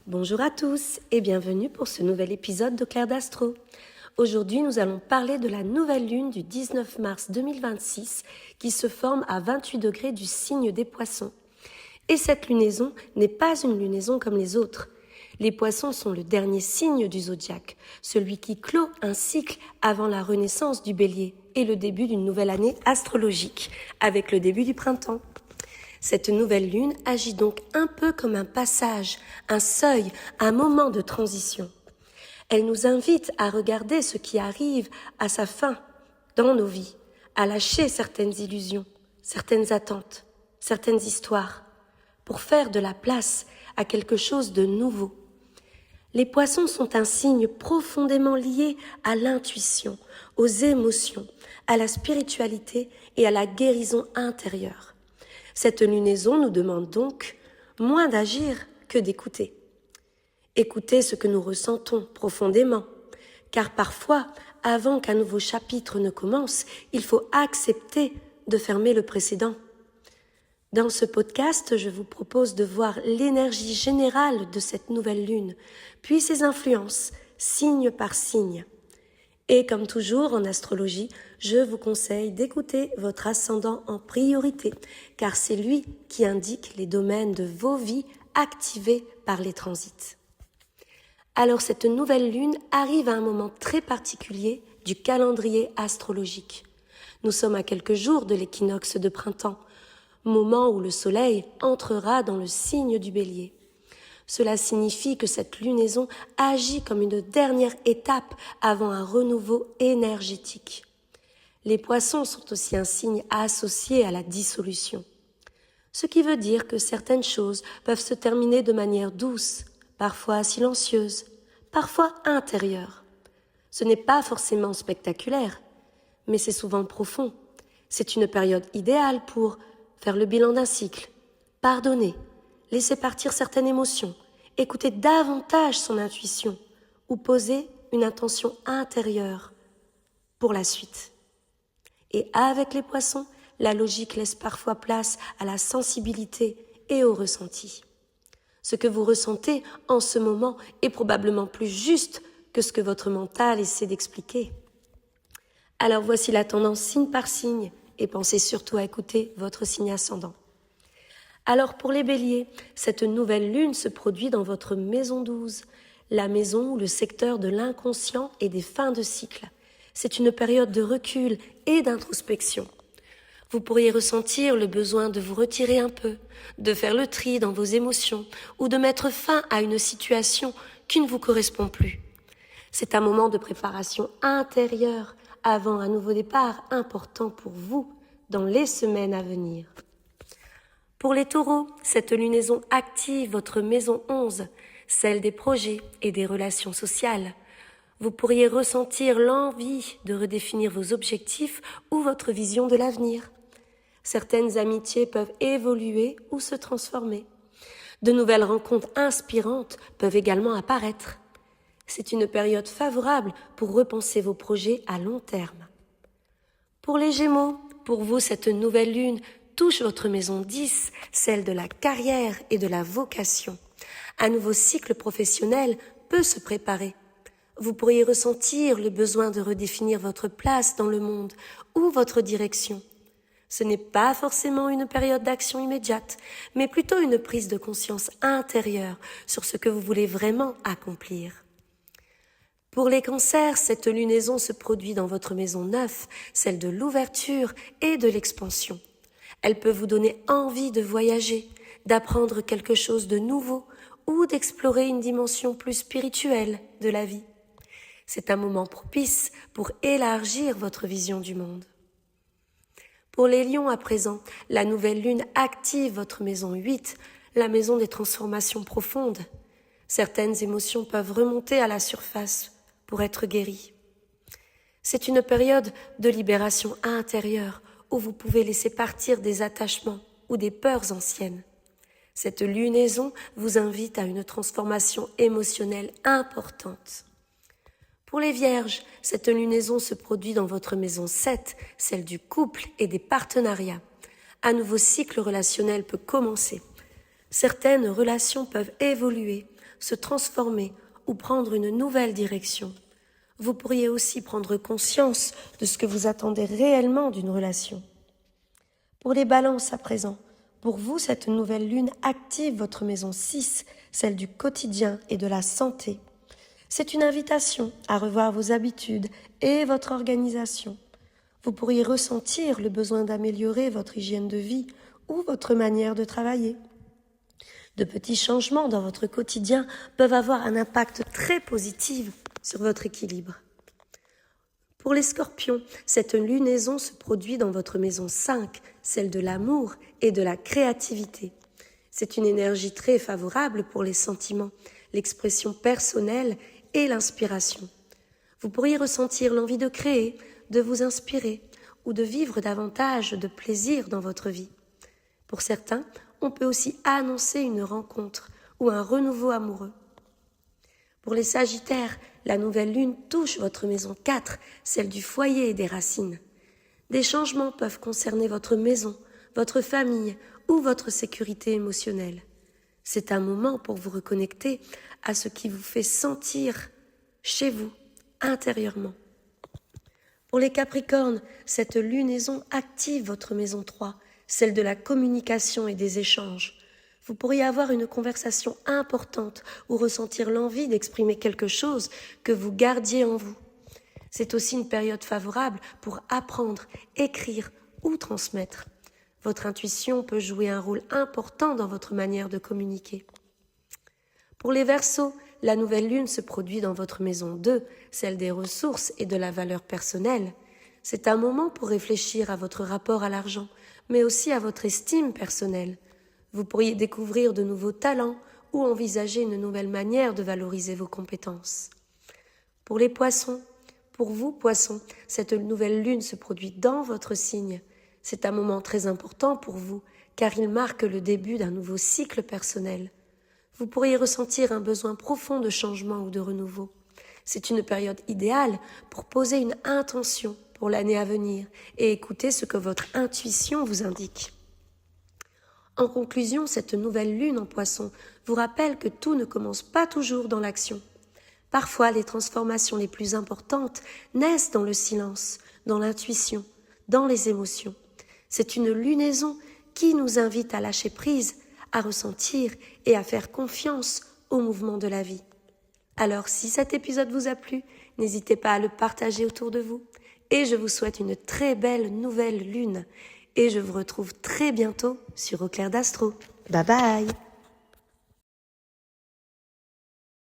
Bonjour à tous et bienvenue pour ce nouvel épisode de Claire d'Astro. Aujourd'hui, nous allons parler de la nouvelle lune du 19 mars 2026 qui se forme à 28 degrés du signe des Poissons. Et cette lunaison n'est pas une lunaison comme les autres. Les Poissons sont le dernier signe du zodiaque, celui qui clôt un cycle avant la renaissance du Bélier et le début d'une nouvelle année astrologique, avec le début du printemps. Cette nouvelle lune agit donc un peu comme un passage, un seuil, un moment de transition. Elle nous invite à regarder ce qui arrive à sa fin dans nos vies, à lâcher certaines illusions, certaines attentes, certaines histoires, pour faire de la place à quelque chose de nouveau. Les Poissons sont un signe profondément lié à l'intuition, aux émotions, à la spiritualité et à la guérison intérieure. Cette lunaison nous demande donc moins d'agir que d'écouter. Écouter ce que nous ressentons profondément, car parfois, avant qu'un nouveau chapitre ne commence, il faut accepter de fermer le précédent. Dans ce podcast, je vous propose de voir l'énergie générale de cette nouvelle lune, puis ses influences, signe par signe. Et comme toujours en astrologie, je vous conseille d'écouter votre ascendant en priorité, car c'est lui qui indique les domaines de vos vies activés par les transits. Alors cette nouvelle lune arrive à un moment très particulier du calendrier astrologique. Nous sommes à quelques jours de l'équinoxe de printemps, moment où le soleil entrera dans le signe du Bélier. Cela signifie que cette lunaison agit comme une dernière étape avant un renouveau énergétique. Les Poissons sont aussi un signe associé à la dissolution. Ce qui veut dire que certaines choses peuvent se terminer de manière douce, parfois silencieuse, parfois intérieure. Ce n'est pas forcément spectaculaire, mais c'est souvent profond. C'est une période idéale pour faire le bilan d'un cycle, pardonner, laisser partir certaines émotions, écouter davantage son intuition ou poser une intention intérieure pour la suite. Et avec les Poissons, la logique laisse parfois place à la sensibilité et au ressenti. Ce que vous ressentez en ce moment est probablement plus juste que ce que votre mental essaie d'expliquer. Alors voici la tendance signe par signe et pensez surtout à écouter votre signe ascendant. Alors pour les Béliers, cette nouvelle lune se produit dans votre maison 12, la maison ou le secteur de l'inconscient et des fins de cycle. C'est une période de recul et d'introspection. Vous pourriez ressentir le besoin de vous retirer un peu, de faire le tri dans vos émotions ou de mettre fin à une situation qui ne vous correspond plus. C'est un moment de préparation intérieure avant un nouveau départ important pour vous dans les semaines à venir. Pour les Taureaux, cette lunaison active votre maison 11, celle des projets et des relations sociales. Vous pourriez ressentir l'envie de redéfinir vos objectifs ou votre vision de l'avenir. Certaines amitiés peuvent évoluer ou se transformer. De nouvelles rencontres inspirantes peuvent également apparaître. C'est une période favorable pour repenser vos projets à long terme. Pour les Gémeaux, pour vous, cette nouvelle lune touche votre maison 10, celle de la carrière et de la vocation. Un nouveau cycle professionnel peut se préparer. Vous pourriez ressentir le besoin de redéfinir votre place dans le monde ou votre direction. Ce n'est pas forcément une période d'action immédiate, mais plutôt une prise de conscience intérieure sur ce que vous voulez vraiment accomplir. Pour les cancers, cette lunaison se produit dans votre maison 9, celle de l'ouverture et de l'expansion. Elle peut vous donner envie de voyager, d'apprendre quelque chose de nouveau ou d'explorer une dimension plus spirituelle de la vie. C'est un moment propice pour élargir votre vision du monde. Pour les lions à présent, la nouvelle lune active votre maison 8, la maison des transformations profondes. Certaines émotions peuvent remonter à la surface pour être guéries. C'est une période de libération intérieure où vous pouvez laisser partir des attachements ou des peurs anciennes. Cette lunaison vous invite à une transformation émotionnelle importante. Pour les Vierges, cette lunaison se produit dans votre maison 7, celle du couple et des partenariats. Un nouveau cycle relationnel peut commencer. Certaines relations peuvent évoluer, se transformer ou prendre une nouvelle direction. Vous pourriez aussi prendre conscience de ce que vous attendez réellement d'une relation. Pour les balances à présent, pour vous, cette nouvelle lune active votre maison 6, celle du quotidien et de la santé. C'est une invitation à revoir vos habitudes et votre organisation. Vous pourriez ressentir le besoin d'améliorer votre hygiène de vie ou votre manière de travailler. De petits changements dans votre quotidien peuvent avoir un impact très positif sur votre équilibre. Pour les scorpions, cette lunaison se produit dans votre maison 5, celle de l'amour et de la créativité. C'est une énergie très favorable pour les sentiments, l'expression personnelle et l'inspiration. Vous pourriez ressentir l'envie de créer, de vous inspirer ou de vivre davantage de plaisir dans votre vie. Pour certains, on peut aussi annoncer une rencontre ou un renouveau amoureux. Pour les sagittaires, la nouvelle lune touche votre maison 4, celle du foyer et des racines. Des changements peuvent concerner votre maison, votre famille ou votre sécurité émotionnelle. C'est un moment pour vous reconnecter à ce qui vous fait sentir chez vous, intérieurement. Pour les capricornes, cette lunaison active votre maison 3, celle de la communication et des échanges. Vous pourriez avoir une conversation importante ou ressentir l'envie d'exprimer quelque chose que vous gardiez en vous. C'est aussi une période favorable pour apprendre, écrire ou transmettre. Votre intuition peut jouer un rôle important dans votre manière de communiquer. Pour les Verseaux, la nouvelle lune se produit dans votre maison 2, celle des ressources et de la valeur personnelle. C'est un moment pour réfléchir à votre rapport à l'argent, mais aussi à votre estime personnelle. Vous pourriez découvrir de nouveaux talents ou envisager une nouvelle manière de valoriser vos compétences. Pour les Poissons, pour vous, Poissons, cette nouvelle lune se produit dans votre signe. C'est un moment très important pour vous, car il marque le début d'un nouveau cycle personnel. Vous pourriez ressentir un besoin profond de changement ou de renouveau. C'est une période idéale pour poser une intention pour l'année à venir et écouter ce que votre intuition vous indique. En conclusion, cette nouvelle lune en Poisson vous rappelle que tout ne commence pas toujours dans l'action. Parfois, les transformations les plus importantes naissent dans le silence, dans l'intuition, dans les émotions. C'est une lunaison qui nous invite à lâcher prise, à ressentir et à faire confiance au mouvement de la vie. Alors, si cet épisode vous a plu, n'hésitez pas à le partager autour de vous. Et je vous souhaite une très belle nouvelle lune. Et je vous retrouve très bientôt sur Au Clair d'Astro. Bye bye!